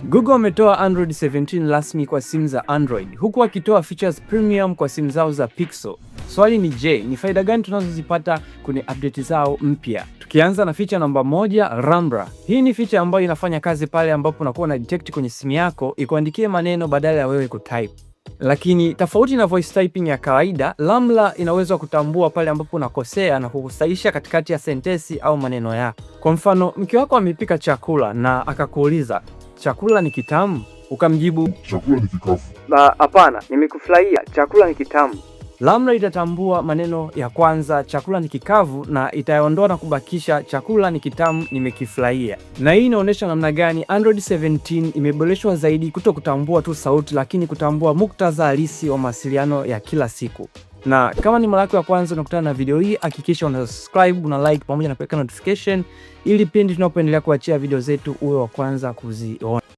Google wametoa Android 17 rasmi kwa simu za Android, huku wakitoa features premium kwa simu zao za Pixel. Swali ni je, ni faida gani tunazozipata kwenye update zao mpya? Tukianza na feature namba 1, Rambler. Hii ni feature ambayo inafanya kazi pale ambapo unakuwa na detect kwenye simu yako ikuandikie maneno badala ya wewe kutype. Lakini tofauti na voice typing ya kawaida, Rambler inaweza kutambua pale ambapo unakosea na kukusahihisha katikati ya sentensi au maneno yako. Kwa mfano, mke wako amepika chakula na akakuuliza, chakula ni kitamu? Ukamjibu, chakula ni kikavu. Hapana, nimekufurahia, chakula ni kitamu. Rambler itatambua maneno ya kwanza, chakula ni kikavu, na itaondoa na kubakisha chakula ni kitamu, nimekifurahia. Na hii inaonyesha namna gani Android 17 imeboreshwa zaidi, kuto kutambua tu sauti, lakini kutambua muktadha halisi wa mawasiliano ya kila siku. Na kama ni mara yako ya kwanza unakutana na video hii, hakikisha una subscribe, una like pamoja na kuweka notification ili pindi tunapoendelea kuachia video zetu uwe wa kwanza kuziona.